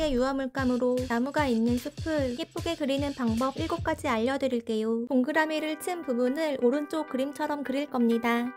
형태의 유화 물감으로 나무가 있는 숲을 예쁘게 그리는 방법 7가지 알려드릴게요. 동그라미를 친 부분을 오른쪽 그림처럼 그릴 겁니다.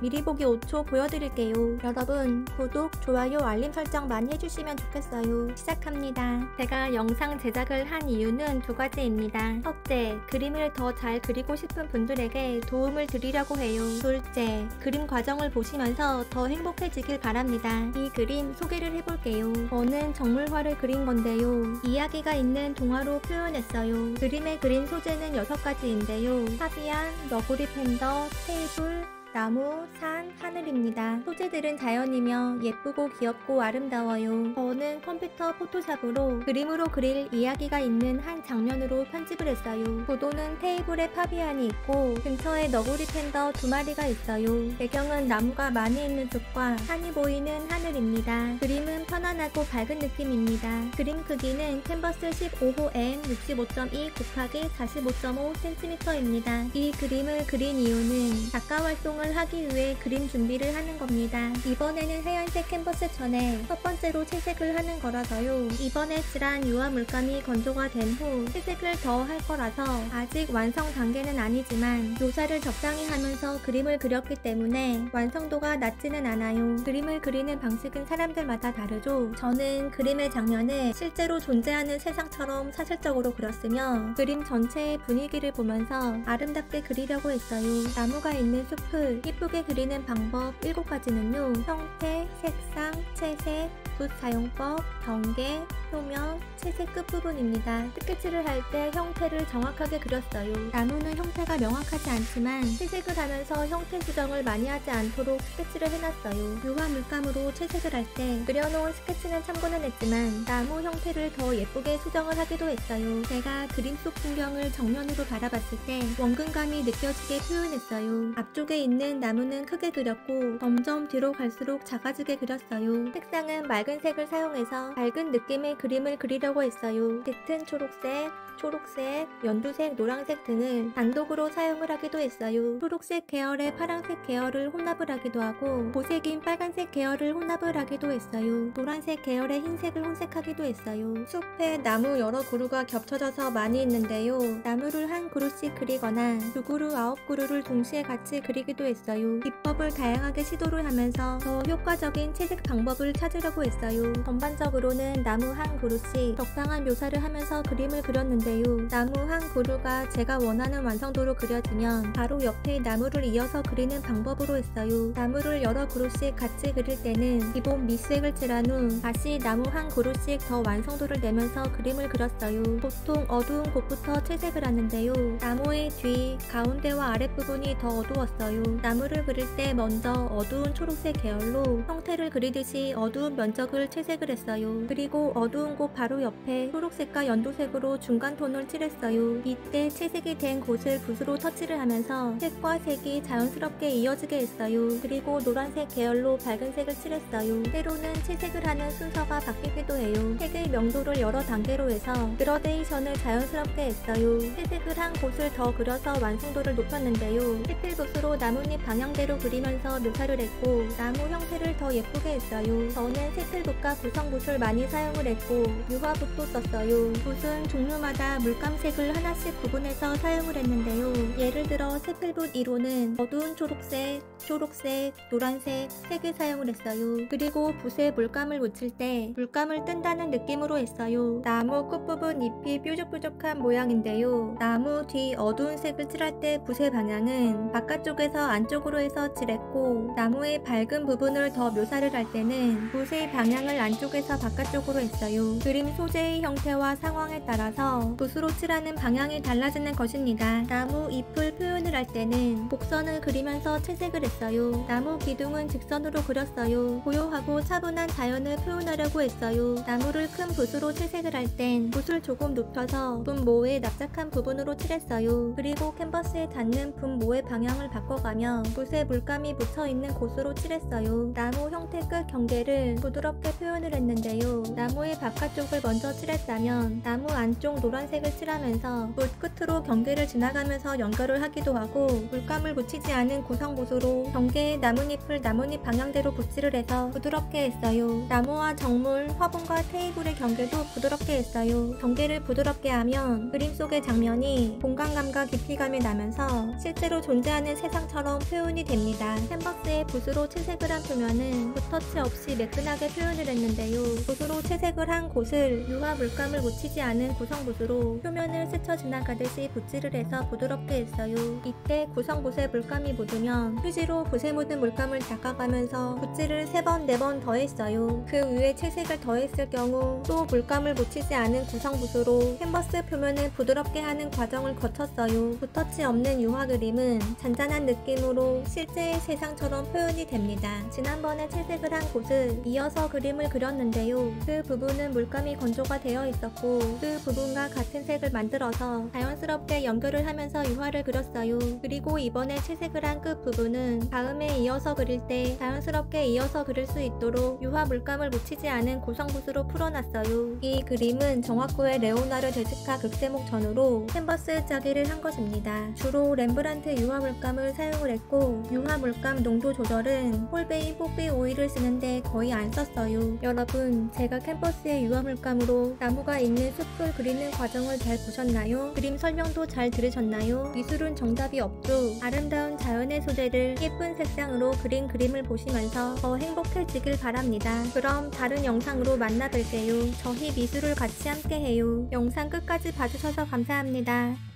미리 보기 5초 보여드릴게요. 여러분 구독, 좋아요, 알림 설정 많이 해주시면 좋겠어요. 시작합니다. 제가 영상 제작을 한 이유는 2가지입니다. 첫째, 그림을 더 잘 그리고 싶은 분들에게 도움을 드리려고 해요. 둘째, 그림 과정을 보시면서 더 행복해지길 바랍니다. 이 그림 소개를 해볼게요. 저는 정물화를 그린 건데요. 이야기가 있는 동화로 표현했어요. 그림에 그린 소재는 6가지인데요. 파비안, 너구리 팬더, 테이블, 나무, 산, 하늘입니다. 소재들은 자연이며 예쁘고 귀엽고 아름다워요. 저는 컴퓨터 포토샵으로 그림으로 그릴 이야기가 있는 한 장면으로 편집을 했어요. 구도는 테이블에 파비안이 있고 근처에 너구리 팬더 2마리가 있어요. 배경은 나무가 많이 있는 숲과 산이 보이는 하늘입니다. 그림은 편안하고 밝은 느낌입니다. 그림 크기는 캔버스 15호M 65.2 곱하기 45.5cm입니다. 이 그림을 그린 이유는 작가 활동을 하기 위해 그림 준비를 하는 겁니다. 이번에는 하얀색 캔버스 천에 첫 번째로 채색을 하는 거라서요. 이번에 칠한 유화 물감이 건조가 된 후 채색을 더 할 거라서 아직 완성 단계는 아니지만 묘사를 적당히 하면서 그림을 그렸기 때문에 완성도가 낮지는 않아요. 그림을 그리는 방식은 사람들마다 다르죠. 저는 그림의 장면을 실제로 존재하는 세상처럼 사실적으로 그렸으며 그림 전체의 분위기를 보면서 아름답게 그리려고 했어요. 나무가 있는 숲을 예쁘게 그리는 방법 7가지는요. 형태, 색상, 채색, 붓 사용법, 경계, 표면, 채색 끝부분입니다. 스케치를 할 때 형태를 정확하게 그렸어요. 나무는 형태가 명확하지 않지만 채색을 하면서 형태 수정을 많이 하지 않도록 스케치를 해놨어요. 유화 물감으로 채색을 할 때 그려놓은 스케치는 참고는 했지만 나무 형태를 더 예쁘게 수정을 하기도 했어요. 제가 그림 속 풍경을 정면으로 바라봤을 때 원근감이 느껴지게 표현했어요. 앞쪽에 있는 나무는 크게 그렸고 점점 뒤로 갈수록 작아지게 그렸어요. 색상은 맑은 색을 사용해서 밝은 느낌의 그림을 그리려고 했어요. 짙은 초록색, 연두색, 노란색 등을 단독으로 사용을 하기도 했어요. 초록색 계열의 파란색 계열을 혼합을 하기도 하고 보색인 빨간색 계열을 혼합을 하기도 했어요. 노란색 계열의 흰색을 혼색하기도 했어요. 숲에 나무 여러 그루가 겹쳐져서 많이 있는데요. 나무를 한 그루씩 그리거나 2그루, 9그루를 동시에 같이 그리기도 했어요. 기법을 다양하게 시도를 하면서 더 효과적인 채색 방법을 찾으려고 했어요. 전반적으로는 나무 한 그루씩 적당한 묘사를 하면서 그림을 그렸는데요. 나무 한 그루가 제가 원하는 완성도로 그려지면 바로 옆에 나무를 이어서 그리는 방법으로 했어요. 나무를 여러 그루씩 같이 그릴 때는 기본 밑색을 칠한 후 다시 나무 한 그루씩 더 완성도를 내면서 그림을 그렸어요. 보통 어두운 곳부터 채색을 하는데요. 나무의 뒤, 가운데와 아랫부분이 더 어두웠어요. 나무를 그릴 때 먼저 어두운 초록색 계열로 형태를 그리듯이 어두운 면적을 채색을 했어요. 그리고 어두운 곳 바로 옆에 초록색과 연두색으로 중간 톤을 칠했어요. 이때 채색이 된 곳을 붓으로 터치를 하면서 색과 색이 자연스럽게 이어지게 했어요. 그리고 노란색 계열로 밝은 색을 칠했어요. 때로는 채색을 하는 순서가 바뀌기도 해요. 색의 명도를 여러 단계로 해서 그라데이션을 자연스럽게 했어요. 채색을 한 곳을 더 그려서 완성도를 높였는데요. 색필붓으로 나뭇잎 방향대로 그리면서 묘사를 했고 나무 형태를 더 예쁘게 했어요. 저는 색필붓과 구성붓을 많이 사용을 했고 유화붓도 썼어요. 붓은 종류마다 물감색을 하나씩 구분해서 사용을 했는데요. 예를 들어 색필붓 1호는 어두운 초록색, 노란색 3개 사용을 했어요. 그리고 붓에 물감을 묻힐 때 물감을 뜬다는 느낌으로 했어요. 나무 끝부분 잎이 뾰족뾰족한 모양인데요. 나무 뒤 어두운 색을 칠할 때 붓의 방향은 바깥쪽에서 안쪽으로 해서 칠했고 나무의 밝은 부분을 더 묘사를 할 때는 붓의 방향을 안쪽에서 바깥쪽으로 했어요. 그림 소재의 형태와 상황에 따라서 붓으로 칠하는 방향이 달라지는 것입니다. 나무 잎을 표현을 할 때는 곡선을 그리면서 채색을 했어요. 나무 기둥은 직선으로 그렸어요. 고요하고 차분한 자연을 표현하려고 했어요. 나무를 큰 붓으로 채색을 할 땐 붓을 조금 눕혀서 분모의 납작한 부분으로 칠했어요. 그리고 캔버스에 닿는 분모의 방향을 바꿔가며 붓에 물감이 묻혀있는 곳으로 칠했어요. 나무 형태 끝 경계를 부드럽게 표현을 했는데요. 나무의 바깥쪽을 먼저 칠했다면 나무 안쪽 노란색을 칠하면서 붓 끝으로 경계를 지나가면서 연결을 하기도 하고 물감을 묻히지 않은 고성붓으로 그리고 경계에 나뭇잎을 나뭇잎 방향대로 붓질을 해서 부드럽게 했어요. 나무와 정물, 화분과 테이블의 경계도 부드럽게 했어요. 경계를 부드럽게 하면 그림 속의 장면이 공간감과 깊이감이 나면서 실제로 존재하는 세상처럼 표현이 됩니다. 캔버스에 붓으로 채색을 한 표면은 붓터치 없이 매끈하게 표현을 했는데요. 붓으로 채색을 한 곳을 유화 물감을 묻히지 않은 구성붓으로 표면을 스쳐 지나가듯이 붓질을 해서 부드럽게 했어요. 이때 구성붓에 물감이 묻으면 휴지로 붓에 묻은 물감을 닦아가면서 붓질을 3번, 4번 더했어요. 그 위에 채색을 더했을 경우 또 물감을 묻히지 않은 구성붓으로 캔버스 표면을 부드럽게 하는 과정을 거쳤어요. 붓터치 없는 유화 그림은 잔잔한 느낌으로 실제의 세상처럼 표현이 됩니다. 지난번에 채색을 한 곳을 이어서 그림을 그렸는데요. 그 부분은 물감이 건조가 되어 있었고 그 부분과 같은 색을 만들어서 자연스럽게 연결을 하면서 유화를 그렸어요. 그리고 이번에 채색을 한 끝 부분은 다음에 이어서 그릴 때 자연스럽게 이어서 그릴 수 있도록 유화 물감을 묻히지 않은 고성붓으로 풀어놨어요. 이 그림은 정화구의 레오나르 데스카 극세목 전후로 캔버스 짜기를 한 것입니다. 주로 렘브란트 유화 물감을 사용을 했고 유화 물감 농도 조절은 홀베인 뽀삐 오일을 쓰는데 거의 안 썼어요. 여러분, 제가 캔버스의 유화 물감으로 나무가 있는 숲을 그리는 과정을 잘 보셨나요? 그림 설명도 잘 들으셨나요? 미술은 정답이 없죠. 아름다운 자연의 소재를 예쁜 색상으로 그린 그림을 보시면서 더 행복해지길 바랍니다. 그럼 다른 영상으로 만나 뵐게요. 저희 미술을 같이 함께해요. 영상 끝까지 봐주셔서 감사합니다.